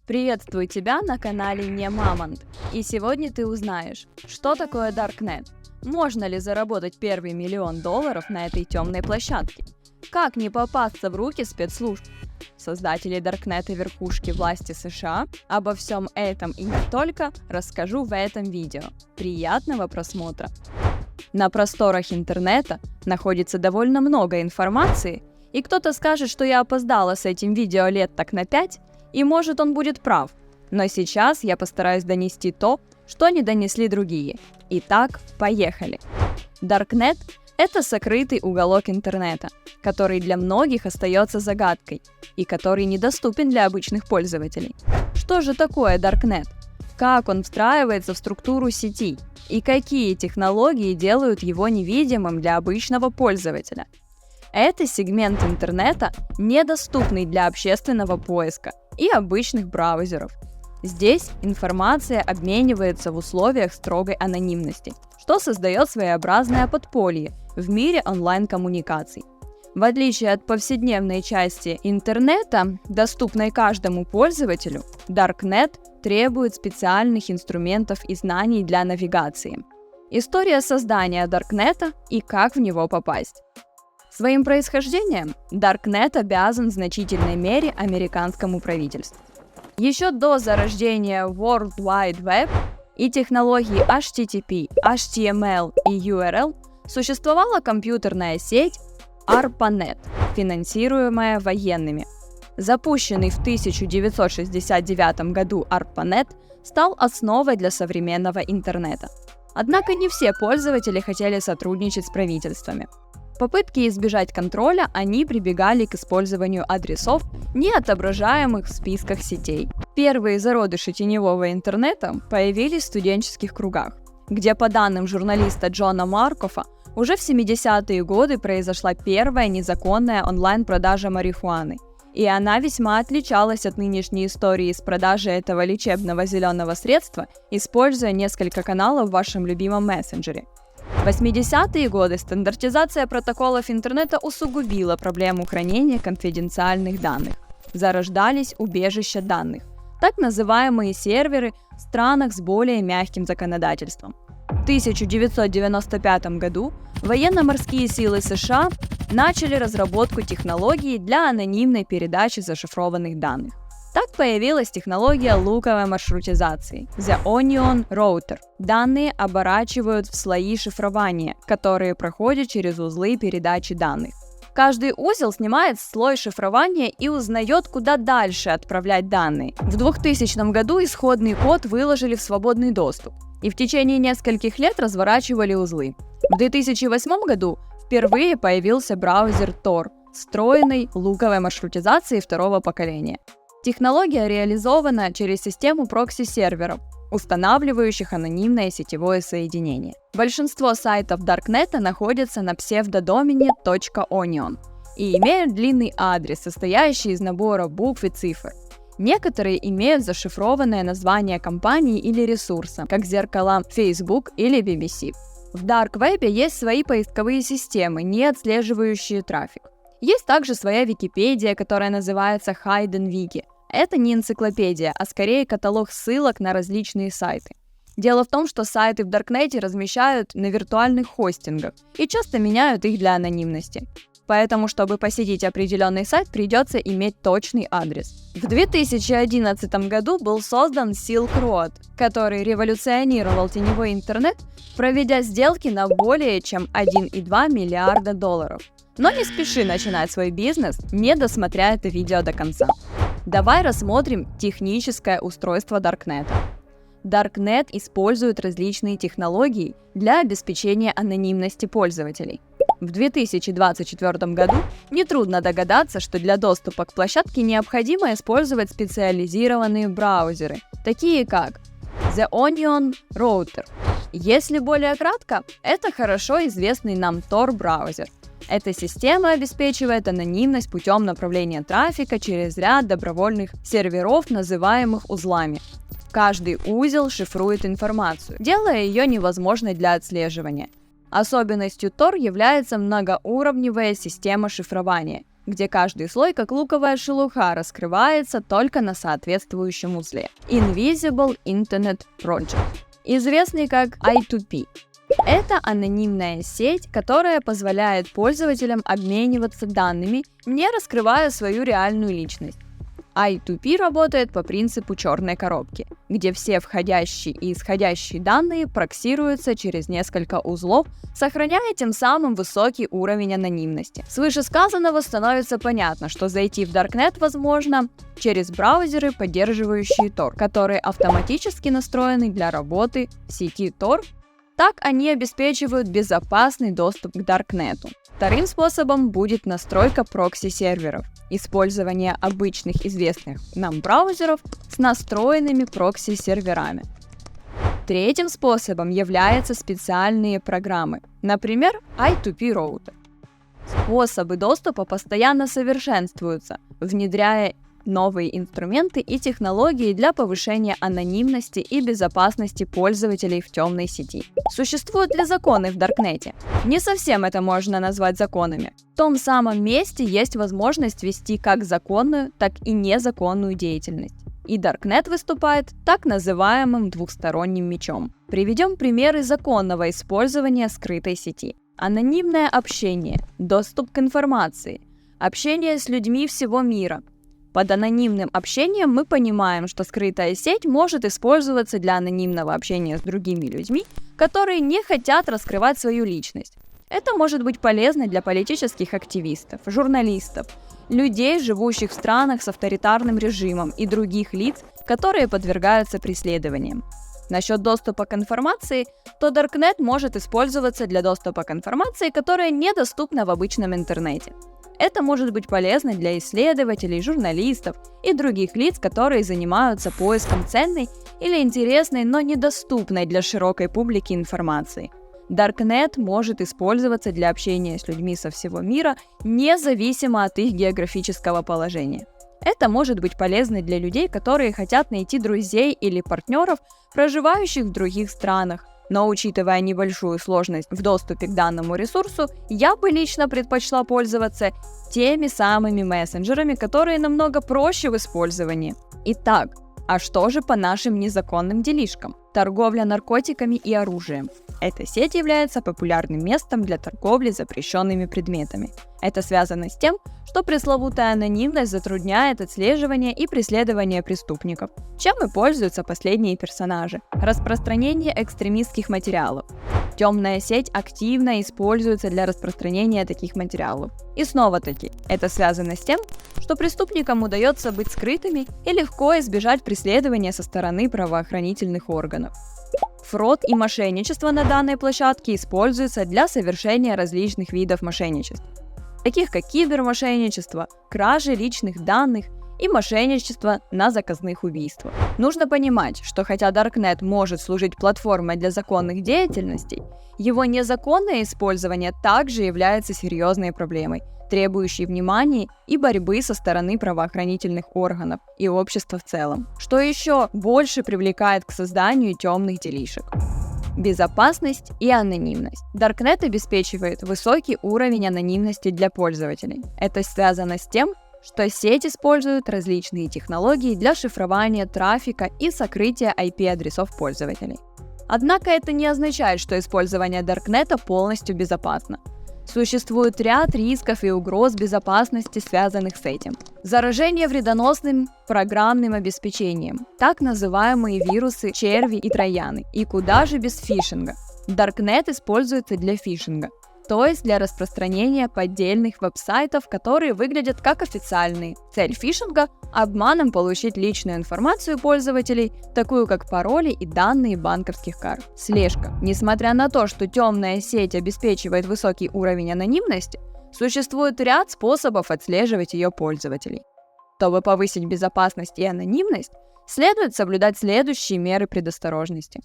Приветствую тебя на канале Не Мамонт. И сегодня ты узнаешь, что такое Darknet, можно ли заработать первый $1 миллион на этой темной площадке, как не попасться в руки спецслужб, создателей Darknet и верхушки власти США. Обо всем этом и не только расскажу в этом видео. Приятного просмотра! На просторах интернета находится довольно много информации, и кто-то скажет, что я опоздала с этим видео лет так на 5, и может он будет прав. Но сейчас я постараюсь донести то, что не донесли другие. Итак, поехали! Darknet — это сокрытый уголок интернета, который для многих остается загадкой и который недоступен для обычных пользователей. Что же такое Darknet? Как он встраивается в структуру сети? И какие технологии делают его невидимым для обычного пользователя? Это сегмент интернета, недоступный для общественного поиска и обычных браузеров. Здесь информация обменивается в условиях строгой анонимности, что создает своеобразное подполье в мире онлайн-коммуникаций. В отличие от повседневной части интернета, доступной каждому пользователю, Darknet требует специальных инструментов и знаний для навигации. История создания Darknet и как в него попасть. Своим происхождением Darknet обязан в значительной мере американскому правительству. Еще до зарождения World Wide Web и технологий HTTP, HTML и URL существовала компьютерная сеть ARPANET, финансируемая военными. Запущенный в 1969 году ARPANET стал основой для современного интернета. Однако не все пользователи хотели сотрудничать с правительствами. В попытке избежать контроля они прибегали к использованию адресов, не отображаемых в списках сетей. Первые зародыши теневого интернета появились в студенческих кругах, где, по данным журналиста Джона Маркофа, уже в 70-е годы произошла первая незаконная онлайн-продажа марихуаны, и она весьма отличалась от нынешней истории с продажей этого лечебного зеленого средства, используя несколько каналов в вашем любимом мессенджере. В 80-е годы стандартизация протоколов интернета усугубила проблему хранения конфиденциальных данных. Зарождались убежища данных, так называемые серверы в странах с более мягким законодательством. В 1995 году военно-морские силы США начали разработку технологии для анонимной передачи зашифрованных данных. Так появилась технология луковой маршрутизации The Onion Router. Данные оборачивают в слои шифрования, которые проходят через узлы передачи данных. Каждый узел снимает слой шифрования и узнает, куда дальше отправлять данные. В 2000 году исходный код выложили в свободный доступ и в течение нескольких лет разворачивали узлы. В 2008 году впервые появился браузер Tor, встроенный луковой маршрутизацией второго поколения. Технология реализована через систему прокси-серверов, устанавливающих анонимное сетевое соединение. Большинство сайтов Darknet находятся на псевдодомене .onion и имеют длинный адрес, состоящий из набора букв и цифр. Некоторые имеют зашифрованное название компании или ресурса, как зеркала Facebook или BBC. В Dark Web есть свои поисковые системы, не отслеживающие трафик. Есть также своя Википедия, которая называется Hidden Wiki. Это не энциклопедия, а скорее каталог ссылок на различные сайты. Дело в том, что сайты в Darknet размещают на виртуальных хостингах и часто меняют их для анонимности. Поэтому, чтобы посетить определенный сайт, придется иметь точный адрес. В 2011 году был создан Silk Road, который революционировал теневой интернет, проведя сделки на более чем $1,2 миллиарда. Но не спеши начинать свой бизнес, не досмотря это видео до конца. Давай рассмотрим техническое устройство Darknet. Darknet использует различные технологии для обеспечения анонимности пользователей. В 2024 году нетрудно догадаться, что для доступа к площадке необходимо использовать специализированные браузеры, такие как The Onion Router. Если более кратко, это хорошо известный нам Tor браузер. Эта система обеспечивает анонимность путем направления трафика через ряд добровольных серверов, называемых узлами. Каждый узел шифрует информацию, делая ее невозможной для отслеживания. Особенностью Tor является многоуровневая система шифрования, где каждый слой, как луковая шелуха, раскрывается только на соответствующем узле. Invisible Internet Project, известный как I2P. Это анонимная сеть, которая позволяет пользователям обмениваться данными, не раскрывая свою реальную личность. I2P работает по принципу черной коробки, где все входящие и исходящие данные проксируются через несколько узлов, сохраняя тем самым высокий уровень анонимности. С вышесказанного становится понятно, что зайти в Darknet возможно через браузеры, поддерживающие Tor, которые автоматически настроены для работы в сети Tor. Так они обеспечивают безопасный доступ к Darknet. Вторым способом будет настройка прокси-серверов, использование обычных известных нам браузеров с настроенными прокси-серверами. Третьим способом являются специальные программы, например, I2P Router. Способы доступа постоянно совершенствуются, внедряя новые инструменты и технологии для повышения анонимности и безопасности пользователей в темной сети. Существуют ли законы в Даркнете? Не совсем это можно назвать законами. В том самом месте есть возможность вести как законную, так и незаконную деятельность. И Darknet выступает так называемым двухсторонним мечом. Приведем примеры законного использования скрытой сети. Анонимное общение, доступ к информации, общение с людьми всего мира. Под анонимным общением мы понимаем, что скрытая сеть может использоваться для анонимного общения с другими людьми, которые не хотят раскрывать свою личность. Это может быть полезно для политических активистов, журналистов, людей, живущих в странах с авторитарным режимом и других лиц, которые подвергаются преследованиям. Насчет доступа к информации, то Darknet может использоваться для доступа к информации, которая недоступна в обычном интернете. Это может быть полезно для исследователей, журналистов и других лиц, которые занимаются поиском ценной или интересной, но недоступной для широкой публики информации. Darknet может использоваться для общения с людьми со всего мира, независимо от их географического положения. Это может быть полезно для людей, которые хотят найти друзей или партнеров, проживающих в других странах. Но учитывая небольшую сложность в доступе к данному ресурсу, я бы лично предпочла пользоваться теми самыми мессенджерами, которые намного проще в использовании. Итак, а что же по нашим незаконным делишкам? Торговля наркотиками и оружием. Эта сеть является популярным местом для торговли запрещенными предметами. Это связано с тем, что пресловутая анонимность затрудняет отслеживание и преследование преступников, чем и пользуются последние персонажи. Распространение экстремистских материалов. Темная сеть активно используется для распространения таких материалов. И снова-таки, это связано с тем, что преступникам удается быть скрытыми и легко избежать преследования со стороны правоохранительных органов. Фрод и мошенничество на данной площадке используются для совершения различных видов мошенничеств, таких как кибермошенничество, кражи личных данных и мошенничество на заказных убийствах. Нужно понимать, что хотя Darknet может служить платформой для законных деятельностей, его незаконное использование также является серьезной проблемой, требующей внимания и борьбы со стороны правоохранительных органов и общества в целом, что еще больше привлекает к созданию темных делишек. Безопасность и анонимность. Darknet обеспечивает высокий уровень анонимности для пользователей. Это связано с тем, что сеть использует различные технологии для шифрования трафика и сокрытия IP-адресов пользователей. Однако это не означает, что использование Darknet полностью безопасно. Существует ряд рисков и угроз безопасности, связанных с этим. Заражение вредоносным программным обеспечением, так называемые вирусы, черви и трояны. И куда же без фишинга? Darknet используется для фишинга, то есть для распространения поддельных веб-сайтов, которые выглядят как официальные. Цель фишинга – обманом получить личную информацию пользователей, такую как пароли и данные банковских карт. Слежка. Несмотря на то, что темная сеть обеспечивает высокий уровень анонимности, существует ряд способов отслеживать ее пользователей. Чтобы повысить безопасность и анонимность, следует соблюдать следующие меры предосторожности.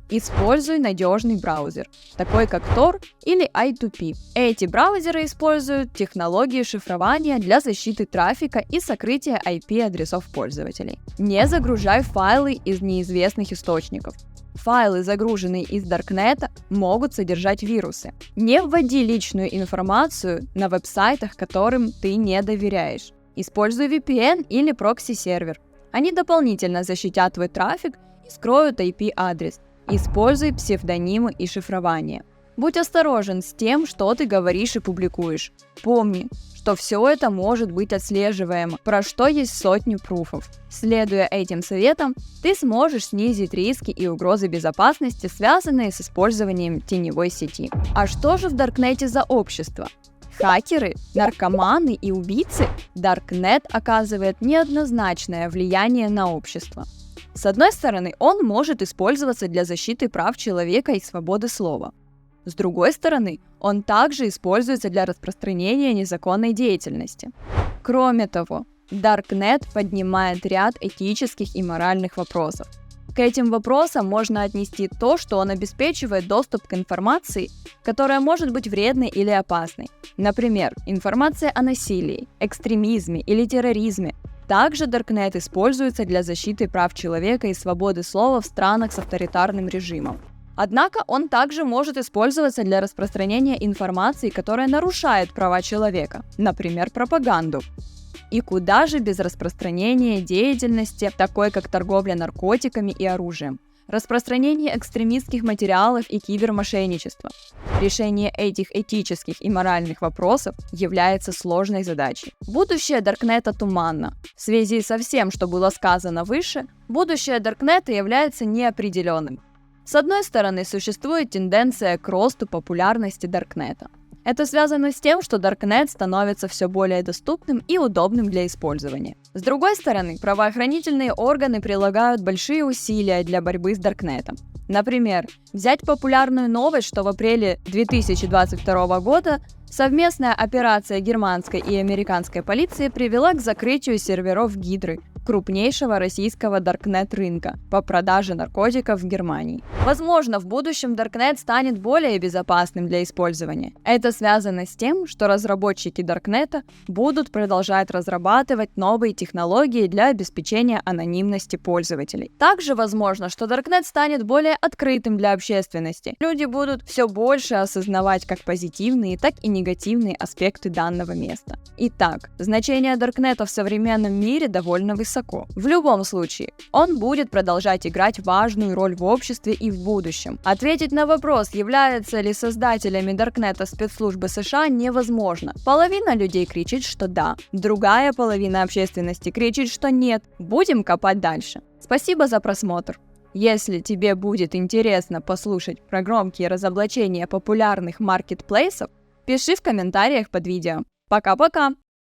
Используй надежный браузер, такой как Tor или I2P. Эти браузеры используют технологии шифрования для защиты трафика и сокрытия IP-адресов пользователей. Не загружай файлы из неизвестных источников. файлы, загруженные из Даркнета, могут содержать вирусы. Не вводи личную информацию на веб-сайтах, которым ты не доверяешь. Используй VPN или прокси-сервер. Они дополнительно защитят твой трафик и скроют IP-адрес. Используй псевдонимы и шифрование. Будь осторожен с тем, что ты говоришь и публикуешь. Помни, что все это может быть отслеживаемо, про что есть сотни пруфов. Следуя этим советам, ты сможешь снизить риски и угрозы безопасности, связанные с использованием теневой сети. А что же в Даркнете за общество? Хакеры, наркоманы и убийцы? Даркнет оказывает неоднозначное влияние на общество. С одной стороны, он может использоваться для защиты прав человека и свободы слова. С другой стороны, он также используется для распространения незаконной деятельности. Кроме того, Даркнет поднимает ряд этических и моральных вопросов. К этим вопросам можно отнести то, что он обеспечивает доступ к информации, которая может быть вредной или опасной. Например, информация о насилии, экстремизме или терроризме. Также Даркнет используется для защиты прав человека и свободы слова в странах с авторитарным режимом. Однако он также может использоваться для распространения информации, которая нарушает права человека, например, пропаганду. И куда же без распространения деятельности, такой как торговля наркотиками и оружием, распространение экстремистских материалов и кибермошенничество. Решение этих этических и моральных вопросов является сложной задачей. Будущее Даркнета туманно. В связи со всем, что было сказано выше, будущее Даркнета является неопределенным. С одной стороны, существует тенденция к росту популярности Даркнета. Это связано с тем, что Даркнет становится все более доступным и удобным для использования. С другой стороны, правоохранительные органы прилагают большие усилия для борьбы с Даркнетом. Например, взять популярную новость, что в апреле 2022 года совместная операция германской и американской полиции привела к закрытию серверов Гидры, крупнейшего российского даркнет-рынка по продаже наркотиков в Германии. Возможно, в будущем Даркнет станет более безопасным для использования. Это связано с тем, что разработчики Даркнета будут продолжать разрабатывать новые технологии для обеспечения анонимности пользователей. Также возможно, что Даркнет станет более открытым для общественности. Люди будут все больше осознавать как позитивные, так и негативные аспекты данного места. Итак, значение Даркнета в современном мире довольно высоко. В любом случае, он будет продолжать играть важную роль в обществе и в будущем. Ответить на вопрос, являются ли создателями Даркнета спецслужбы США, невозможно. Половина людей кричит, что да, другая половина общественности кричит, что нет. Будем копать дальше. Спасибо за просмотр. Если тебе будет интересно послушать про громкие разоблачения популярных маркетплейсов, пиши в комментариях под видео. Пока-пока!